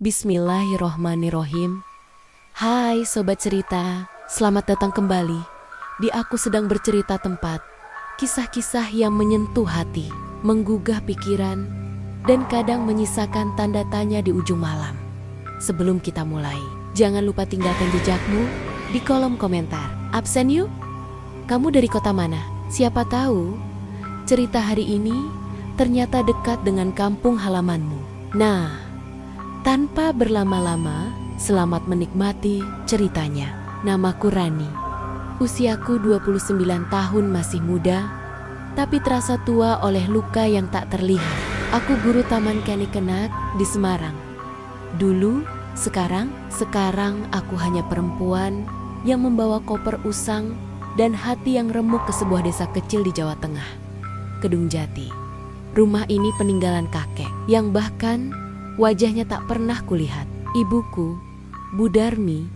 Bismillahirrohmanirrohim. Hai Sobat Cerita, selamat datang kembali di Aku Sedang Bercerita Tempat. Kisah-kisah yang menyentuh hati, menggugah pikiran, dan kadang menyisakan tanda tanya di ujung malam. Sebelum kita mulai, jangan lupa tinggalkan jejakmu di kolom komentar. Absen yuk? Kamu dari kota mana? Siapa tahu cerita hari ini ternyata dekat dengan kampung halamanmu. Nah, tanpa berlama-lama, selamat menikmati ceritanya. Namaku Rani. Usiaku 29 tahun, masih muda, tapi terasa tua oleh luka yang tak terlihat. Aku guru taman kanak-kanak di Semarang. Dulu, sekarang aku hanya perempuan yang membawa koper usang dan hati yang remuk ke sebuah desa kecil di Jawa Tengah, Kedung Jati. Rumah ini peninggalan kakek yang bahkan wajahnya tak pernah kulihat. Ibuku, Bu Darmi,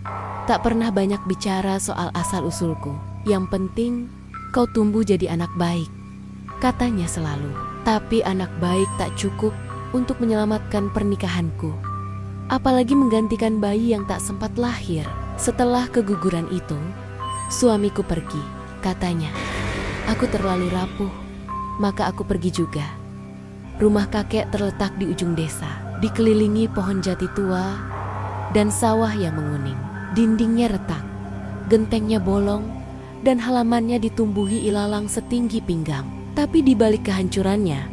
tak pernah banyak bicara soal asal-usulku. Yang penting kau tumbuh jadi anak baik, katanya selalu. Tapi anak baik tak cukup untuk menyelamatkan pernikahanku, apalagi menggantikan bayi yang tak sempat lahir. Setelah keguguran itu, suamiku pergi, katanya. Aku terlalu rapuh, maka aku pergi juga. Rumah kakek terletak di ujung desa, dikelilingi pohon jati tua dan sawah yang menguning. Dindingnya retak, gentengnya bolong, dan halamannya ditumbuhi ilalang setinggi pinggang. Tapi di balik kehancurannya,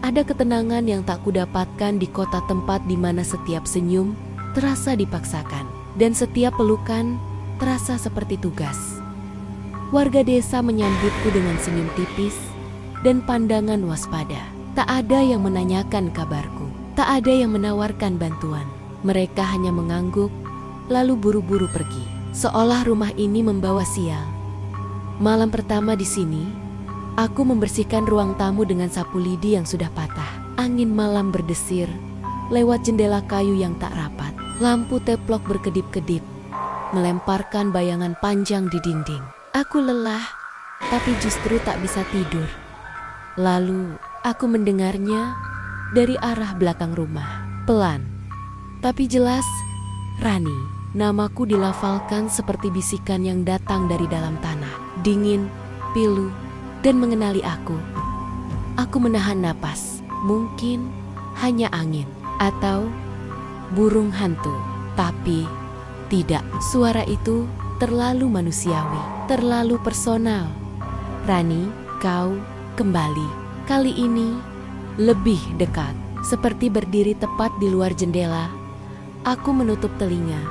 ada ketenangan yang tak kudapatkan di kota, tempat di mana setiap senyum terasa dipaksakan dan setiap pelukan terasa seperti tugas. Warga desa menyambutku dengan senyum tipis dan pandangan waspada. Tak ada yang menanyakan kabarku, tak ada yang menawarkan bantuan. Mereka hanya mengangguk, lalu buru-buru pergi, seolah rumah ini membawa sial. Malam pertama di sini, aku membersihkan ruang tamu dengan sapu lidi yang sudah patah. Angin malam berdesir lewat jendela kayu yang tak rapat. Lampu teplok berkedip-kedip, melemparkan bayangan panjang di dinding. Aku lelah, tapi justru tak bisa tidur. Lalu aku mendengarnya dari arah belakang rumah. Pelan, tapi jelas, Rani. Namaku dilafalkan seperti bisikan yang datang dari dalam tanah. Dingin, pilu, dan mengenali aku. Aku menahan napas. Mungkin hanya angin atau burung hantu. Tapi tidak, suara itu terlalu manusiawi, terlalu personal. Rani, kau kembali. Kali ini lebih dekat, seperti berdiri tepat di luar jendela. Aku menutup telinga,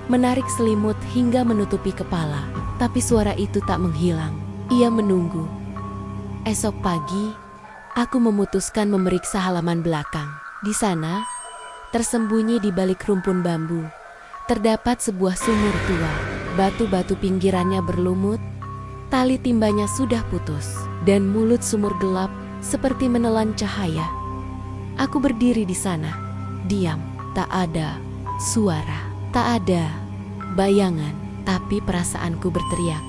menarik selimut hingga menutupi kepala. Tapi suara itu tak menghilang. Ia menunggu. Esok pagi, aku memutuskan memeriksa halaman belakang. Di sana, tersembunyi di balik rumpun bambu, terdapat sebuah sumur tua. Batu-batu pinggirannya berlumut, tali timbanya sudah putus, dan mulut sumur gelap seperti menelan cahaya. Aku berdiri di sana, diam. Tak ada suara, tak ada bayangan, tapi perasaanku berteriak.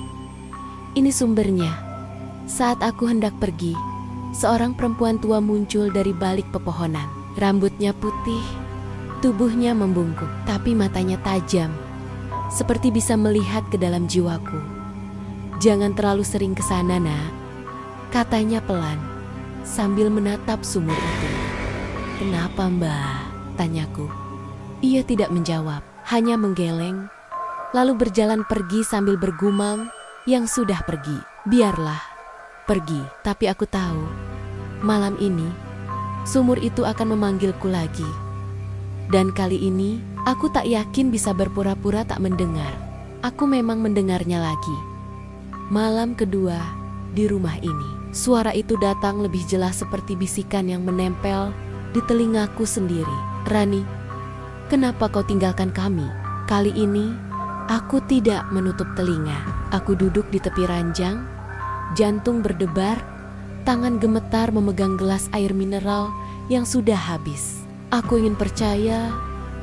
Ini sumbernya. Saat aku hendak pergi, seorang perempuan tua muncul dari balik pepohonan. Rambutnya putih, tubuhnya membungkuk, tapi matanya tajam, seperti bisa melihat ke dalam jiwaku. Jangan terlalu sering ke sana, nak, katanya pelan, sambil menatap sumur itu. Kenapa, Mbak? Tanyaku. Ia tidak menjawab, hanya menggeleng, lalu berjalan pergi sambil bergumam, yang sudah pergi, biarlah pergi. Tapi aku tahu, malam ini, sumur itu akan memanggilku lagi. Dan kali ini, aku tak yakin bisa berpura-pura tak mendengar. Aku memang mendengarnya lagi. Malam kedua di rumah ini, suara itu datang lebih jelas seperti bisikan yang menempel di telingaku sendiri. Rani, kenapa kau tinggalkan kami? Kali ini, aku tidak menutup telinga. Aku duduk di tepi ranjang, jantung berdebar, tangan gemetar memegang gelas air mineral yang sudah habis. Aku ingin percaya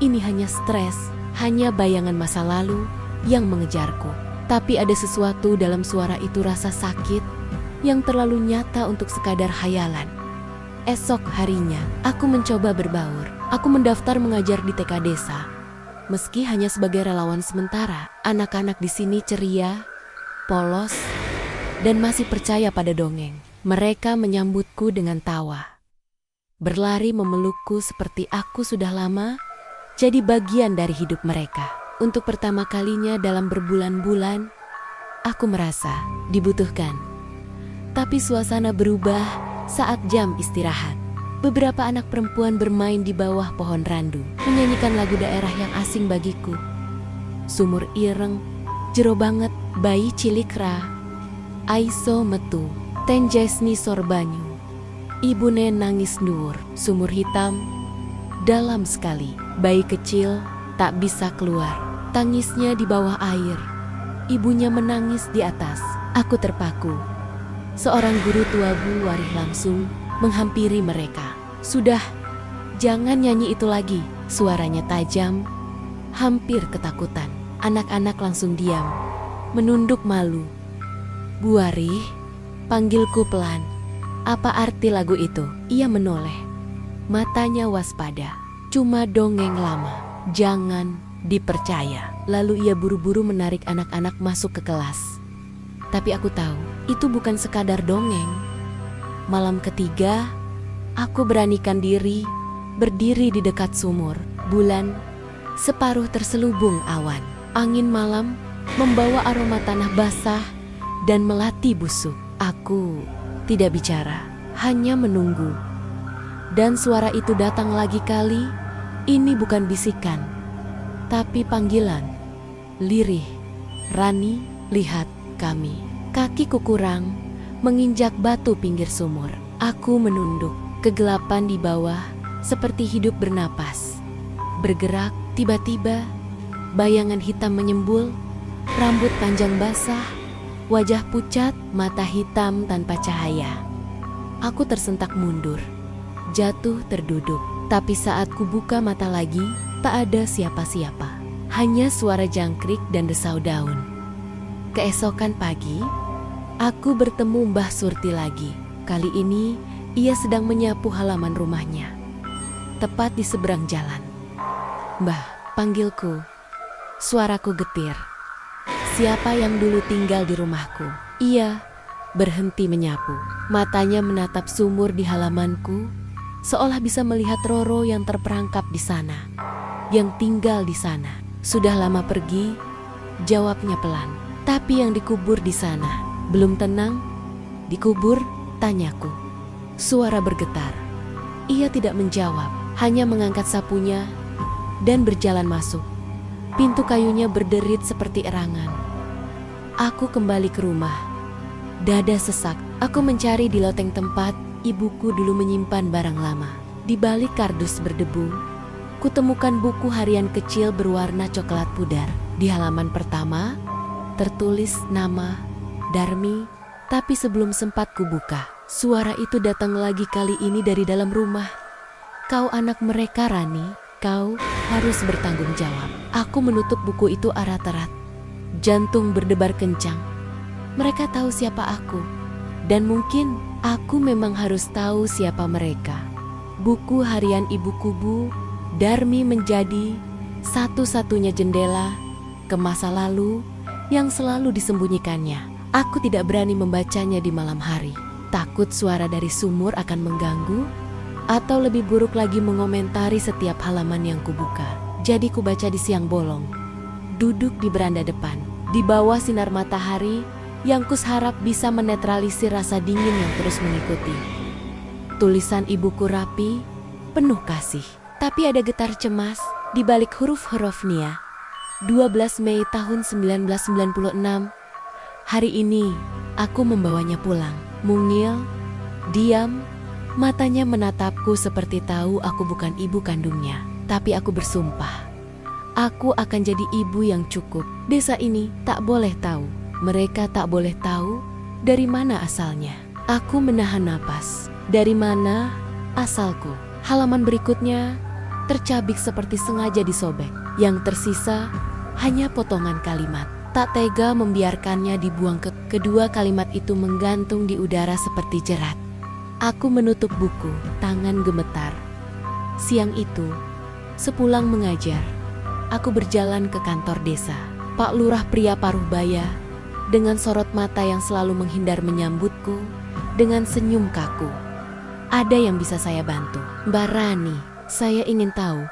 ini hanya stres, hanya bayangan masa lalu yang mengejarku. Tapi ada sesuatu dalam suara itu, rasa sakit yang terlalu nyata untuk sekadar hayalan. Esok harinya, aku mencoba berbaur. Aku mendaftar mengajar di TK desa. Meski hanya sebagai relawan sementara, anak-anak di sini ceria, polos, dan masih percaya pada dongeng. Mereka menyambutku dengan tawa. Berlari memelukku seperti aku sudah lama jadi bagian dari hidup mereka. Untuk pertama kalinya dalam berbulan-bulan, aku merasa dibutuhkan. Tapi suasana berubah saat jam istirahat. Beberapa anak perempuan bermain di bawah pohon randu, menyanyikan lagu daerah yang asing bagiku. Sumur ireng, jero banget, bayi cilikra, aiso metu, tenjesni sorbanyu. Ibune nangis nur, sumur hitam, dalam sekali. Bayi kecil tak bisa keluar, tangisnya di bawah air. Ibunya menangis di atas, aku terpaku. Seorang guru tua Bu Warih langsung menghampiri mereka. Sudah, jangan nyanyi itu lagi. Suaranya tajam, hampir ketakutan. Anak-anak langsung diam, menunduk malu. Bu Warih, panggilku pelan. Apa arti lagu itu? Ia menoleh. Matanya waspada. Cuma dongeng lama, jangan dipercaya. Lalu ia buru-buru menarik anak-anak masuk ke kelas. Tapi aku tahu, itu bukan sekadar dongeng. Malam ketiga, aku beranikan diri, berdiri di dekat sumur. Bulan, separuh terselubung awan. Angin malam membawa aroma tanah basah dan melati busuk. Aku tidak bicara, hanya menunggu. Dan suara itu datang lagi kali. Ini bukan bisikan, tapi panggilan. Lirih, Rani, lihat kami. Kakiku kurang menginjak batu pinggir sumur. Aku menunduk. Kegelapan di bawah seperti hidup bernapas. Bergerak, tiba-tiba bayangan hitam menyembul. Rambut panjang basah, wajah pucat, mata hitam tanpa cahaya. Aku tersentak mundur, jatuh terduduk. Tapi saat ku buka mata lagi, tak ada siapa-siapa. Hanya suara jangkrik dan desau daun. Keesokan pagi, aku bertemu Mbah Surti lagi. Kali ini, ia sedang menyapu halaman rumahnya. Tepat di seberang jalan. Mbah, panggilku. Suaraku getir. Siapa yang dulu tinggal di rumahku? Ia berhenti menyapu. Matanya menatap sumur di halamanku, seolah bisa melihat Roro yang terperangkap di sana, yang tinggal di sana. Sudah lama pergi, jawabnya pelan. Tapi yang dikubur di sana belum tenang. Dikubur, tanyaku. Suara bergetar. Ia tidak menjawab, hanya mengangkat sapunya dan berjalan masuk. Pintu kayunya berderit seperti erangan. Aku kembali ke rumah. Dada sesak. Aku mencari di loteng tempat ibuku dulu menyimpan barang lama. Di balik kardus berdebu, kutemukan buku harian kecil berwarna coklat pudar. Di halaman pertama, tertulis nama Darmi. Tapi sebelum sempat kubuka, suara itu datang lagi kali ini dari dalam rumah. Kau anak mereka, Rani. Kau harus bertanggung jawab. Aku menutup buku itu erat-erat. Jantung berdebar kencang. Mereka tahu siapa aku. Dan mungkin aku memang harus tahu siapa mereka. Buku harian ibuku Bu Darmi menjadi satu-satunya jendela ke masa lalu yang selalu disembunyikannya. Aku tidak berani membacanya di malam hari. Takut suara dari sumur akan mengganggu, atau lebih buruk lagi mengomentari setiap halaman yang kubuka. Jadi kubaca di siang bolong, duduk di beranda depan, di bawah sinar matahari yang kusharap bisa menetralisir rasa dingin yang terus mengikuti. Tulisan ibuku rapi, penuh kasih. Tapi ada getar cemas di balik huruf-huruf Nia. 12 Mei tahun 1996. Hari ini, aku membawanya pulang. Mungil, diam, matanya menatapku seperti tahu aku bukan ibu kandungnya. Tapi aku bersumpah, aku akan jadi ibu yang cukup. Desa ini tak boleh tahu. Mereka tak boleh tahu dari mana asalnya. Aku menahan napas. Dari mana asalku? Halaman berikutnya tercabik seperti sengaja disobek. Yang tersisa hanya potongan kalimat. Tak tega membiarkannya dibuang. Kedua kalimat itu menggantung di udara seperti jerat. Aku menutup buku, tangan gemetar. Siang itu, sepulang mengajar, aku berjalan ke kantor desa. Pak Lurah pria paruh baya, dengan sorot mata yang selalu menghindar menyambutku, dengan senyum kaku. Ada yang bisa saya bantu? Mbak Rani, saya ingin tahu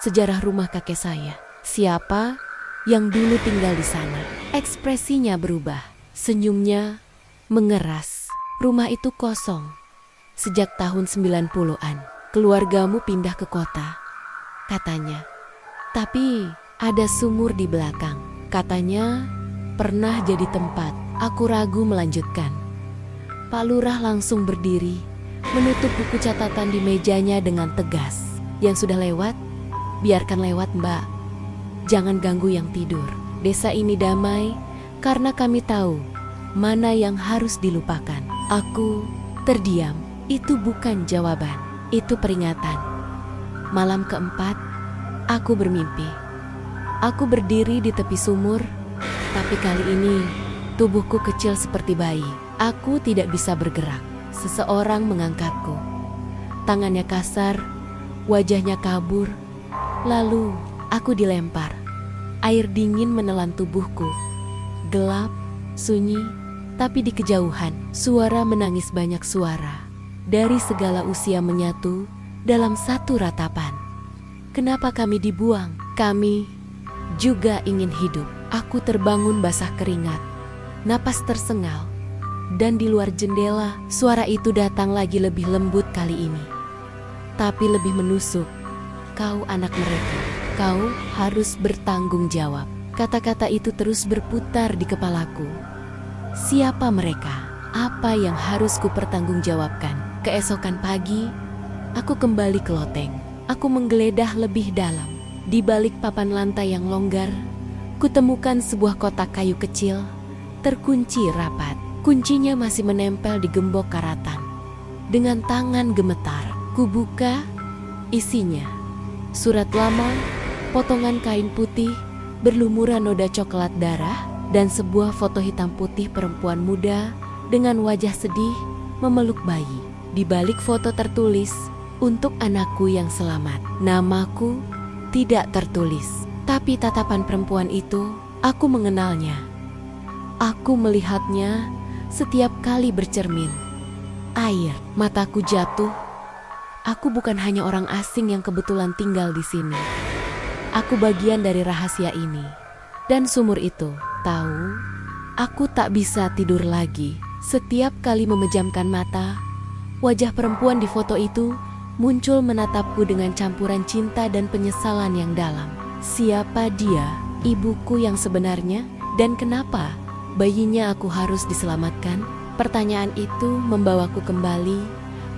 sejarah rumah kakek saya. Siapa yang dulu tinggal di sana? Ekspresinya berubah, senyumnya mengeras. Rumah itu kosong sejak tahun 90-an. Keluargamu pindah ke kota, katanya. Tapi ada sumur di belakang. Katanya pernah jadi tempat. Aku ragu melanjutkan. Pak Lurah langsung berdiri, menutup buku catatan di mejanya dengan tegas. Yang sudah lewat, biarkan lewat, Mbak. Jangan ganggu yang tidur. Desa ini damai karena kami tahu mana yang harus dilupakan. Aku terdiam. Itu bukan jawaban, itu peringatan. Malam keempat, aku bermimpi. Aku berdiri di tepi sumur, tapi kali ini tubuhku kecil seperti bayi. Aku tidak bisa bergerak. Seseorang mengangkatku. Tangannya kasar, wajahnya kabur. Lalu aku dilempar. Air dingin menelan tubuhku. Gelap, sunyi, tapi di kejauhan suara menangis, banyak suara. Dari segala usia menyatu dalam satu ratapan. Kenapa kami dibuang? Kami juga ingin hidup. Aku terbangun basah keringat. Napas tersengal. Dan di luar jendela, suara itu datang lagi, lebih lembut kali ini. Tapi lebih menusuk. Kau anak mereka. Kau harus bertanggung jawab. Kata-kata itu terus berputar di kepalaku. Siapa mereka? Apa yang harus kupertanggungjawabkan? Keesokan pagi, aku kembali ke loteng. Aku menggeledah lebih dalam. Di balik papan lantai yang longgar, kutemukan sebuah kotak kayu kecil, terkunci rapat. Kuncinya masih menempel di gembok karatan. Dengan tangan gemetar, kubuka, isinya surat lama, potongan kain putih, berlumuran noda coklat darah, dan sebuah foto hitam putih perempuan muda dengan wajah sedih memeluk bayi. Di balik foto tertulis, "Untuk anakku yang selamat." Namaku tidak tertulis, tapi tatapan perempuan itu, aku mengenalnya. Aku melihatnya setiap kali bercermin. Air mataku jatuh. Aku bukan hanya orang asing yang kebetulan tinggal di sini. Aku bagian dari rahasia ini. Dan sumur itu, tahu, aku tak bisa tidur lagi. Setiap kali memejamkan mata, wajah perempuan di foto itu muncul menatapku dengan campuran cinta dan penyesalan yang dalam. Siapa dia? Ibuku yang sebenarnya? Dan kenapa bayinya aku harus diselamatkan? Pertanyaan itu membawaku kembali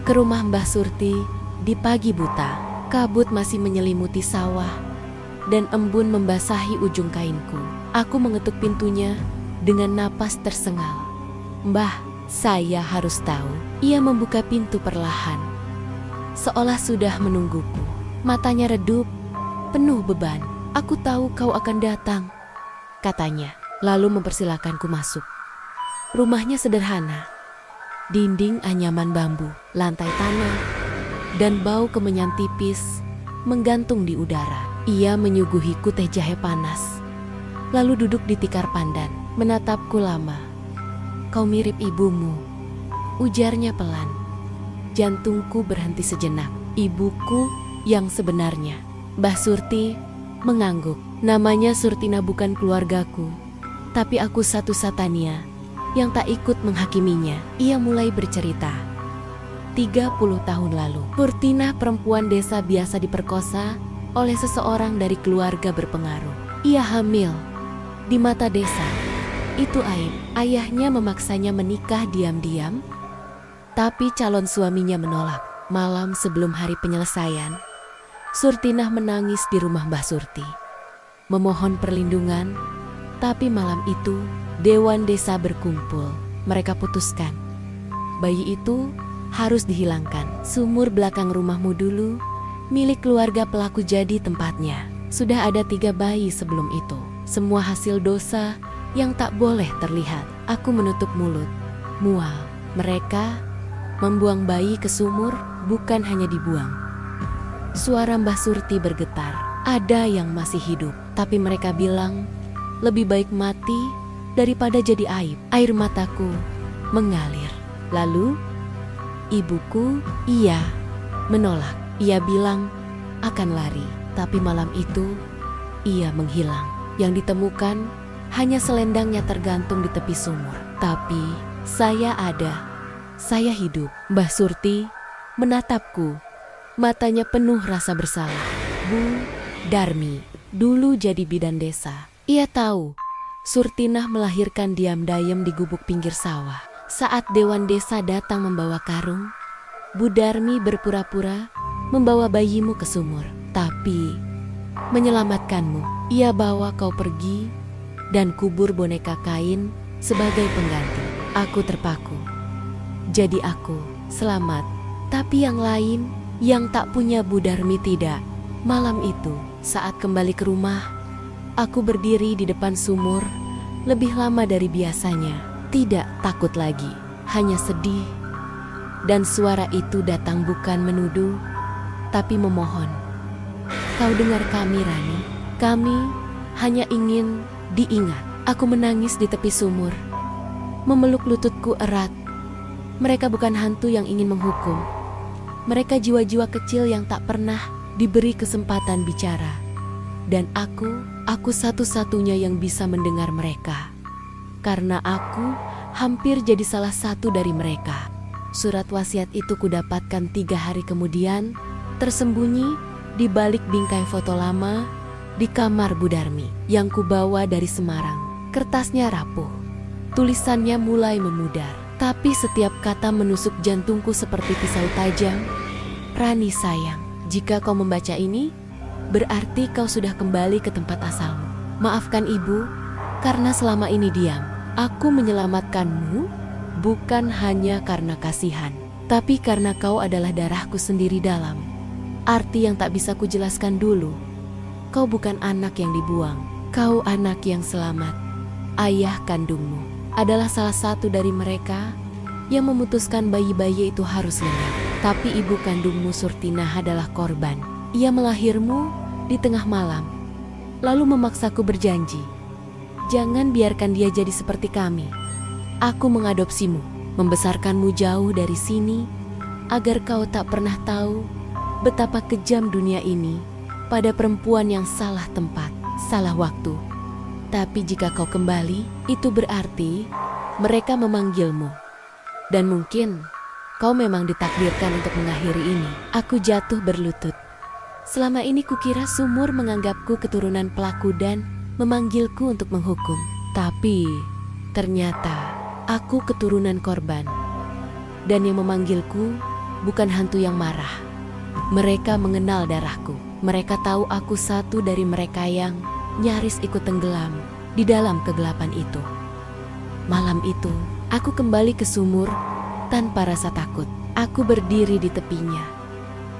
ke rumah Mbah Surti di pagi buta. Kabut masih menyelimuti sawah dan embun membasahi ujung kainku. Aku mengetuk pintunya dengan napas tersengal. "Mbah, saya harus tahu." Ia membuka pintu perlahan, seolah sudah menungguku. Matanya redup, penuh beban. "Aku tahu kau akan datang," katanya, lalu mempersilakanku masuk. Rumahnya sederhana. Dinding anyaman bambu, lantai tanah, dan bau kemenyan tipis menggantung di udara. Ia menyuguhiku teh jahe panas, lalu duduk di tikar pandan, menatapku lama. "Kau mirip ibumu," ujarnya pelan. Jantungku berhenti sejenak. Ibuku yang sebenarnya. Mbah Surti mengangguk. Namanya Surtina bukan keluargaku, tapi aku satu-satunya yang tak ikut menghakiminya. Ia mulai bercerita. 30 tahun lalu, Surtina, perempuan desa biasa, diperkosa oleh seseorang dari keluarga berpengaruh. Ia hamil. Di mata desa, itu aib. Ayahnya memaksanya menikah diam-diam, tapi calon suaminya menolak. Malam sebelum hari penyelesaian, Surtinah menangis di rumah Mbah Surti, memohon perlindungan. Tapi malam itu, Dewan Desa berkumpul. Mereka putuskan, bayi itu harus dihilangkan. Sumur belakang rumahmu dulu, milik keluarga pelaku, jadi tempatnya. Sudah ada 3 bayi sebelum itu. Semua hasil dosa yang tak boleh terlihat. Aku menutup mulut, mual. Mereka membuang bayi ke sumur, bukan hanya dibuang, Suara Mbah Surti bergetar. Ada yang masih hidup, tapi mereka bilang lebih baik mati daripada jadi aib. Air mataku mengalir. Lalu ibuku, ia menolak. Ia bilang akan lari, tapi malam itu ia menghilang. Yang ditemukan hanya selendangnya tergantung di tepi sumur. Tapi saya ada, saya hidup. Mbah Surti menatapku, matanya penuh rasa bersalah. Bu Darmi dulu jadi bidan desa. Ia tahu Surtinah melahirkan diam-diam di gubuk pinggir sawah. Saat Dewan Desa datang membawa karung, Bu Darmi berpura-pura membawa bayimu ke sumur. Tapi menyelamatkanmu, ia bawa kau pergi dan kubur boneka kain sebagai pengganti. Aku terpaku. Jadi aku selamat, tapi yang lain yang tak punya Bu Darmi tidak. Malam itu, saat kembali ke rumah, aku berdiri di depan sumur lebih lama dari biasanya. Tidak takut lagi, hanya sedih. Dan suara itu datang bukan menuduh, tapi memohon. Kau dengar kami, Rani? Kami hanya ingin diingat. Aku menangis di tepi sumur, memeluk lututku erat. Mereka bukan hantu yang ingin menghukum. Mereka jiwa-jiwa kecil yang tak pernah diberi kesempatan bicara. Dan aku satu-satunya yang bisa mendengar mereka. Karena aku hampir jadi salah satu dari mereka. Surat wasiat itu kudapatkan 3 hari kemudian, tersembunyi di balik bingkai foto lama di kamar Bu Darmi yang kubawa dari Semarang. Kertasnya rapuh, tulisannya mulai memudar, tapi setiap kata menusuk jantungku seperti pisau tajam. Rani sayang, jika kau membaca ini, berarti kau sudah kembali ke tempat asalmu. Maafkan ibu, karena selama ini diam. Aku menyelamatkanmu bukan hanya karena kasihan, tapi karena kau adalah darahku sendiri dalam arti yang tak bisa kujelaskan dulu. Kau bukan anak yang dibuang, kau anak yang selamat. Ayah kandungmu adalah salah satu dari mereka yang memutuskan bayi-bayi itu harus lenyap. Tapi ibu kandungmu Surtinah adalah korban. Ia melahirmu di tengah malam, lalu memaksaku berjanji, jangan biarkan dia jadi seperti kami. Aku mengadopsimu, membesarkanmu jauh dari sini, agar kau tak pernah tahu betapa kejam dunia ini pada perempuan yang salah tempat, salah waktu. Tapi jika kau kembali, itu berarti mereka memanggilmu. Dan mungkin kau memang ditakdirkan untuk mengakhiri ini. Aku jatuh berlutut. Selama ini kukira sumur menganggapku keturunan pelaku dan memanggilku untuk menghukum. Tapi ternyata aku keturunan korban. Dan yang memanggilku bukan hantu yang marah. Mereka mengenal darahku. Mereka tahu aku satu dari mereka yang nyaris ikut tenggelam di dalam kegelapan itu. Malam itu, aku kembali ke sumur tanpa rasa takut. Aku berdiri di tepinya,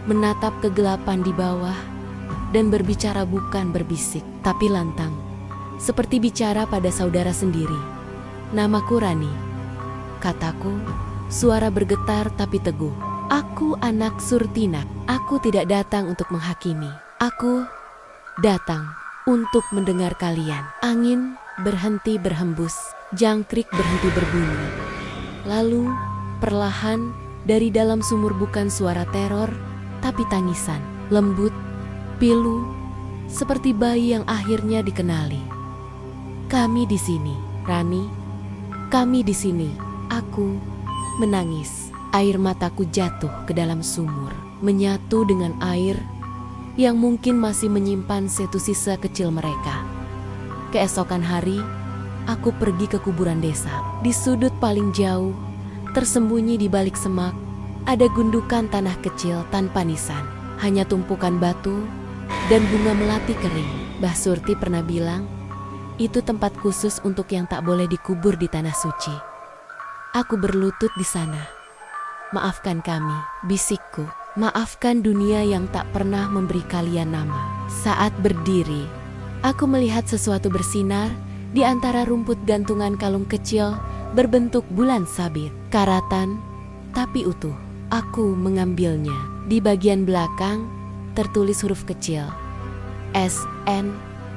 menatap kegelapan di bawah dan berbicara bukan berbisik, tapi lantang, seperti bicara pada saudara sendiri. Namaku Rani, kataku, suara bergetar tapi teguh. Aku anak Surtinah. Aku tidak datang untuk menghakimi. Aku datang untuk mendengar kalian. Angin berhenti berhembus, jangkrik berhenti berbunyi. Lalu perlahan dari dalam sumur bukan suara teror, tapi tangisan, lembut, pilu, seperti bayi yang akhirnya dikenali. Kami di sini, Rani. Kami di sini. Aku menangis. Air mataku jatuh ke dalam sumur, menyatu dengan air yang mungkin masih menyimpan setu sisa kecil mereka. Keesokan hari, aku pergi ke kuburan desa. Di sudut paling jauh, tersembunyi di balik semak, ada gundukan tanah kecil tanpa nisan. Hanya tumpukan batu dan bunga melati kering. Mbah Surti pernah bilang, itu tempat khusus untuk yang tak boleh dikubur di tanah suci. Aku berlutut di sana. Maafkan kami, bisikku. Maafkan dunia yang tak pernah memberi kalian nama. Saat berdiri, aku melihat sesuatu bersinar di antara rumput gantungan kalung kecil berbentuk bulan sabit. Karatan, tapi utuh. Aku mengambilnya. Di bagian belakang, tertulis huruf kecil. S.N.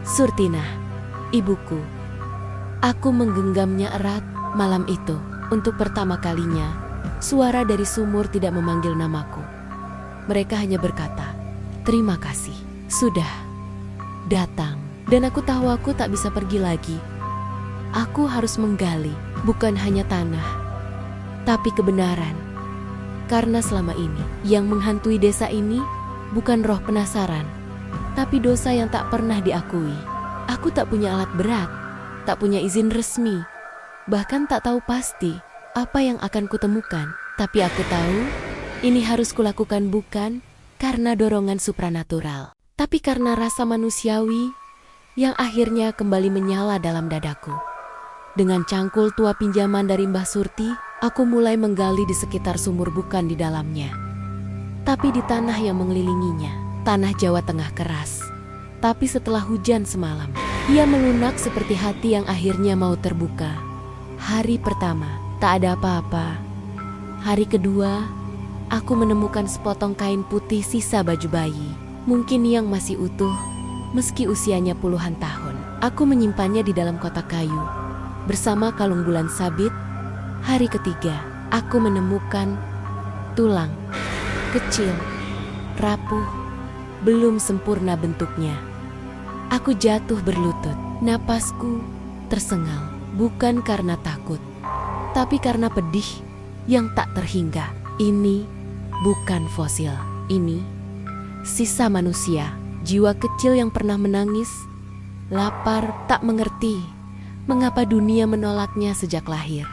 Surtinah, ibuku. Aku menggenggamnya erat malam itu. Untuk pertama kalinya, suara dari sumur tidak memanggil namaku. Mereka hanya berkata, "Terima kasih, sudah datang." Dan aku tahu aku tak bisa pergi lagi. Aku harus menggali, bukan hanya tanah, tapi kebenaran. Karena selama ini, yang menghantui desa ini bukan roh penasaran, tapi dosa yang tak pernah diakui. Aku tak punya alat berat, tak punya izin resmi, bahkan tak tahu pasti apa yang akan kutemukan. Tapi aku tahu, ini harus kulakukan bukan karena dorongan supranatural, tapi karena rasa manusiawi yang akhirnya kembali menyala dalam dadaku. Dengan cangkul tua pinjaman dari Mbah Surti, aku mulai menggali di sekitar sumur, bukan di dalamnya, tapi di tanah yang mengelilinginya. Tanah Jawa Tengah keras, tapi setelah hujan semalam, ia melunak seperti hati yang akhirnya mau terbuka. Hari pertama, tak ada apa-apa. Hari kedua, aku menemukan sepotong kain putih sisa baju bayi, mungkin yang masih utuh, meski usianya puluhan tahun. Aku menyimpannya di dalam kotak kayu, bersama kalung bulan sabit. Hari ketiga, aku menemukan tulang kecil, rapuh, belum sempurna bentuknya. Aku jatuh berlutut, napasku tersengal, bukan karena takut, tapi karena pedih yang tak terhingga. Ini bukan fosil, ini sisa manusia, jiwa kecil yang pernah menangis, lapar, tak mengerti mengapa dunia menolaknya sejak lahir.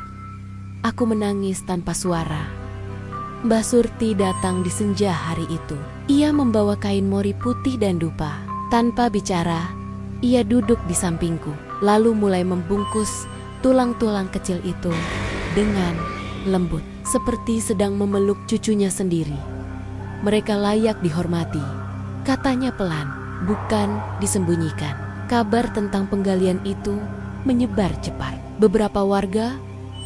Aku menangis tanpa suara. Mbah Surti datang di senja hari itu. Ia membawa kain mori putih dan dupa. Tanpa bicara, ia duduk di sampingku, lalu mulai membungkus tulang-tulang kecil itu dengan lembut, seperti sedang memeluk cucunya sendiri. Mereka layak dihormati, katanya pelan, bukan disembunyikan. Kabar tentang penggalian itu menyebar cepat. Beberapa warga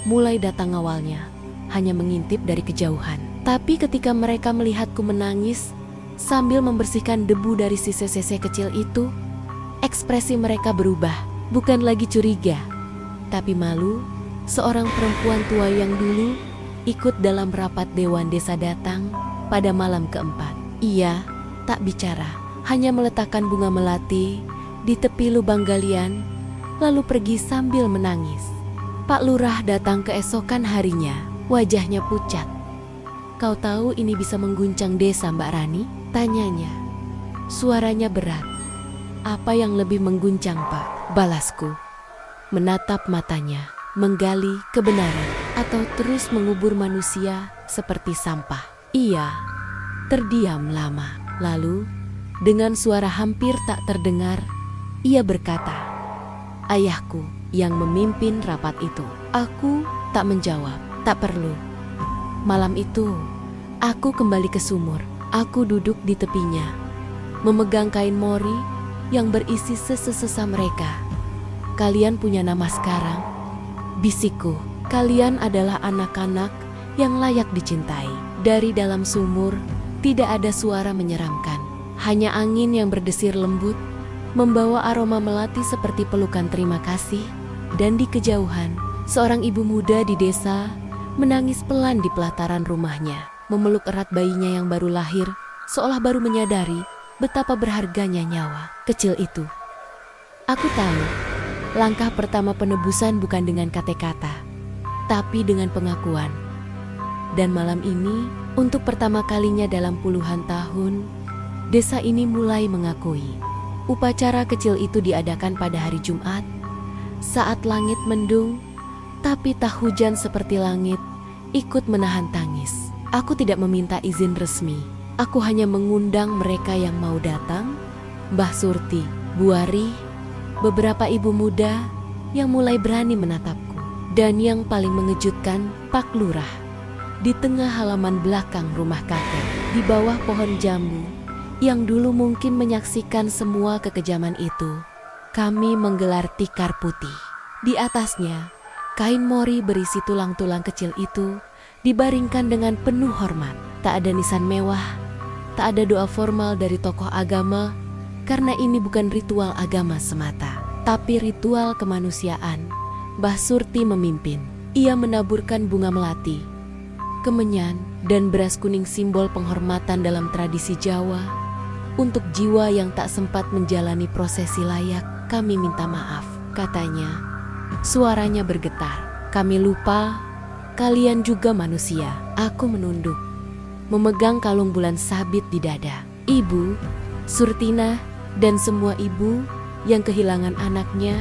mulai datang awalnya, hanya mengintip dari kejauhan. Tapi ketika mereka melihatku menangis sambil membersihkan debu dari sisa-sisa kecil itu, ekspresi mereka berubah. Bukan lagi curiga, tapi malu. Seorang perempuan tua yang dulu ikut dalam rapat dewan desa datang pada malam keempat. Ia tak bicara, hanya meletakkan bunga melati di tepi lubang galian, lalu pergi sambil menangis. Pak Lurah datang keesokan harinya, wajahnya pucat. "Kau tahu ini bisa mengguncang desa, Mbak Rani?" tanyanya. Suaranya berat. "Apa yang lebih mengguncang, Pak?" balasku. Menatap matanya, menggali kebenaran atau terus mengubur manusia seperti sampah. Ia terdiam lama. Lalu, dengan suara hampir tak terdengar, ia berkata, "Ayahku yang memimpin rapat itu." Aku tak menjawab, tak perlu. Malam itu, aku kembali ke sumur. Aku duduk di tepinya, memegang kain mori yang berisi sesa-sesa mereka. "Kalian punya nama sekarang," bisikku. "Kalian adalah anak-anak yang layak dicintai." Dari dalam sumur, tidak ada suara menyeramkan. Hanya angin yang berdesir lembut, membawa aroma melati seperti pelukan terima kasih. Dan di kejauhan, seorang ibu muda di desa menangis pelan di pelataran rumahnya, memeluk erat bayinya yang baru lahir, seolah baru menyadari betapa berharganya nyawa kecil itu. Aku tahu, langkah pertama penebusan bukan dengan kata-kata, tapi dengan pengakuan. Dan malam ini, untuk pertama kalinya dalam puluhan tahun, desa ini mulai mengakui. Upacara kecil itu diadakan pada hari Jumat, saat langit mendung, tapi tak hujan seperti langit, ikut menahan tangis. Aku tidak meminta izin resmi. Aku hanya mengundang mereka yang mau datang, Mbah Surti, Bu Ari, beberapa ibu muda yang mulai berani menatapku. Dan yang paling mengejutkan, Pak Lurah. Di tengah halaman belakang rumah kakek, di bawah pohon jambu, yang dulu mungkin menyaksikan semua kekejaman itu, kami menggelar tikar putih. Di atasnya, kain mori berisi tulang-tulang kecil itu dibaringkan dengan penuh hormat. Tak ada nisan mewah, Tak ada doa formal dari tokoh agama, karena ini bukan ritual agama semata, tapi ritual kemanusiaan. Mbah Surti memimpin. Ia menaburkan bunga melati, kemenyan, dan beras kuning, simbol penghormatan dalam tradisi Jawa. Untuk jiwa yang tak sempat menjalani prosesi layak, kami minta maaf, katanya. Suaranya bergetar. Kami lupa, kalian juga manusia. Aku menunduk, memegang kalung bulan sabit di dada. Ibu, Surtina, dan semua ibu yang kehilangan anaknya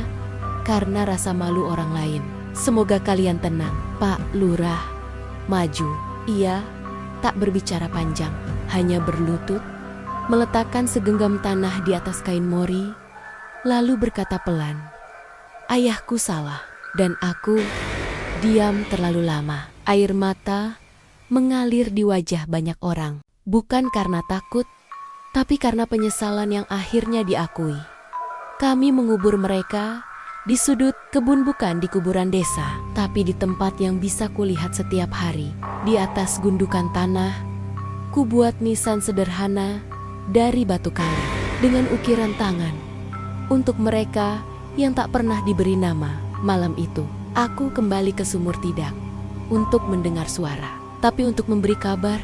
karena rasa malu orang lain. Semoga kalian tenang. Pak Lurah maju. Ia tak berbicara panjang, hanya berlutut, meletakkan segenggam tanah di atas kain mori, lalu berkata pelan, "Ayahku salah." Dan aku diam terlalu lama. Air mata mengalir di wajah banyak orang. Bukan karena takut, tapi karena penyesalan yang akhirnya diakui. Kami mengubur mereka di sudut kebun, bukan di kuburan desa, tapi di tempat yang bisa kulihat setiap hari. Di atas gundukan tanah, ku buat nisan sederhana dari batu kali dengan ukiran tangan untuk mereka yang tak pernah diberi nama. Malam itu, aku kembali ke sumur tidak untuk mendengar suara, tapi untuk memberi kabar.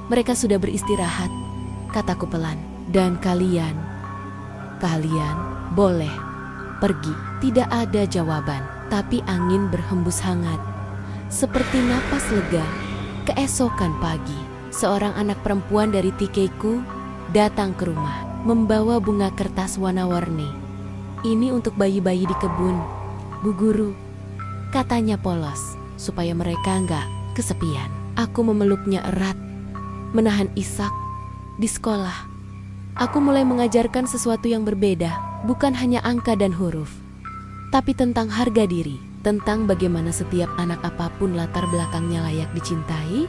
Mereka sudah beristirahat, kataku pelan. Dan kalian boleh pergi. Tidak ada jawaban, tapi angin berhembus hangat, seperti napas lega. Keesokan pagi, seorang anak perempuan dari Tikeku datang ke rumah, membawa bunga kertas warna-warni. "Ini untuk bayi-bayi di kebun, Bu Guru," katanya polos, supaya mereka nggak kesepian. Aku memeluknya erat, menahan isak. Di sekolah, aku mulai mengajarkan sesuatu yang berbeda, bukan hanya angka dan huruf, tapi tentang harga diri, tentang bagaimana setiap anak apapun latar belakangnya layak dicintai.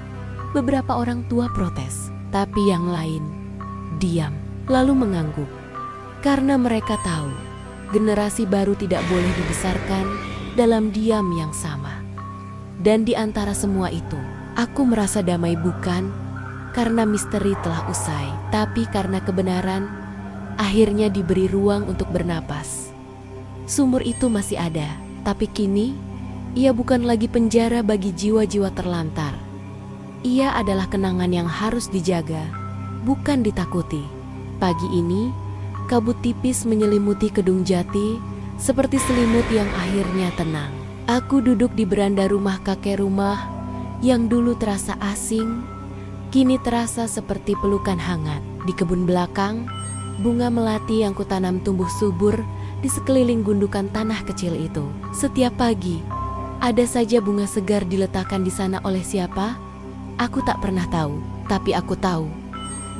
Beberapa orang tua protes, tapi yang lain diam, lalu mengangguk. Karena mereka tahu, generasi baru tidak boleh dibesarkan dalam diam yang sama. Dan di antara semua itu, aku merasa damai, bukan karena misteri telah usai, tapi karena kebenaran akhirnya diberi ruang untuk bernapas. Sumur itu masih ada, tapi kini ia bukan lagi penjara bagi jiwa-jiwa terlantar. Ia adalah kenangan yang harus dijaga, bukan ditakuti. Pagi ini, kabut tipis menyelimuti Kedung Jati, seperti selimut yang akhirnya tenang. Aku duduk di beranda rumah kakek rumah yang dulu terasa asing, kini terasa seperti pelukan hangat. Di kebun belakang, bunga melati yang kutanam tumbuh subur di sekeliling gundukan tanah kecil itu. Setiap pagi, ada saja bunga segar diletakkan di sana oleh siapa? Aku tak pernah tahu, tapi aku tahu,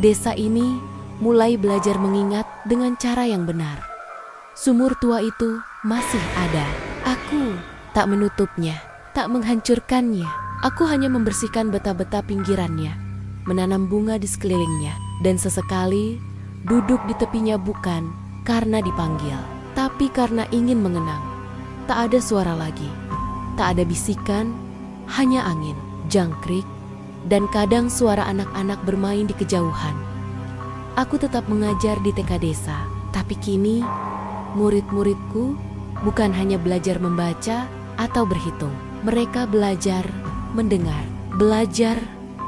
desa ini mulai belajar mengingat dengan cara yang benar. Sumur tua itu masih ada. Aku tak menutupnya, tak menghancurkannya. Aku hanya membersihkan beta-beta pinggirannya, menanam bunga di sekelilingnya, dan sesekali duduk di tepinya, bukan karena dipanggil, tapi karena ingin mengenang. Tak ada suara lagi, tak ada bisikan, hanya angin, jangkrik, dan kadang suara anak-anak bermain di kejauhan. Aku tetap mengajar di TK desa, tapi kini murid-muridku bukan hanya belajar membaca atau berhitung. Mereka belajar mendengar, belajar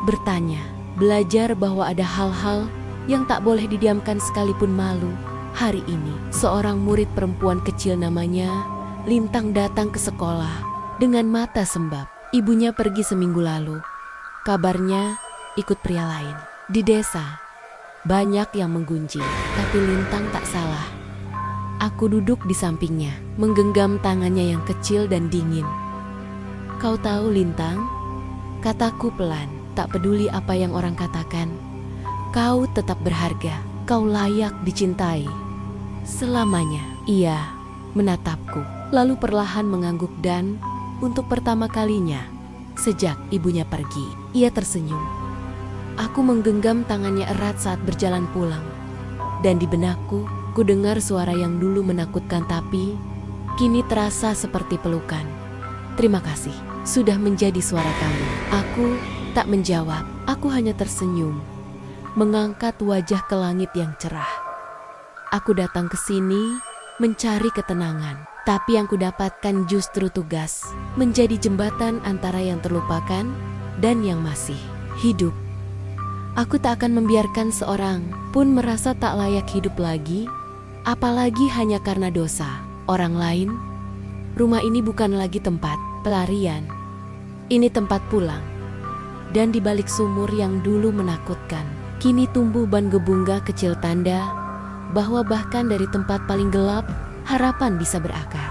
bertanya, belajar bahwa ada hal-hal yang tak boleh didiamkan sekalipun malu. Hari ini, seorang murid perempuan kecil namanya Lintang datang ke sekolah dengan mata sembab. Ibunya pergi seminggu lalu. Kabarnya ikut pria lain. Di desa, banyak yang menggunjing, tapi Lintang tak salah. Aku duduk di sampingnya, menggenggam tangannya yang kecil dan dingin. "Kau tahu, Lintang," kataku pelan, "tak peduli apa yang orang katakan, kau tetap berharga, kau layak dicintai selamanya." Ia menatapku, lalu perlahan mengangguk, dan untuk pertama kalinya sejak ibunya pergi, ia tersenyum. Aku menggenggam tangannya erat saat berjalan pulang, dan di benakku, ku dengar suara yang dulu menakutkan tapi kini terasa seperti pelukan. "Terima kasih, sudah menjadi suara kami." Aku tak menjawab, aku hanya tersenyum, mengangkat wajah ke langit yang cerah. Aku datang ke sini mencari ketenangan, tapi yang kudapatkan justru tugas menjadi jembatan antara yang terlupakan dan yang masih hidup. Aku tak akan membiarkan seorang pun merasa tak layak hidup lagi, apalagi hanya karena dosa orang lain. Rumah ini bukan lagi tempat pelarian, ini tempat pulang. Dan di balik sumur yang dulu menakutkan, kini tumbuh ban gebunga kecil, tanda bahwa bahkan dari tempat paling gelap, harapan bisa berakar.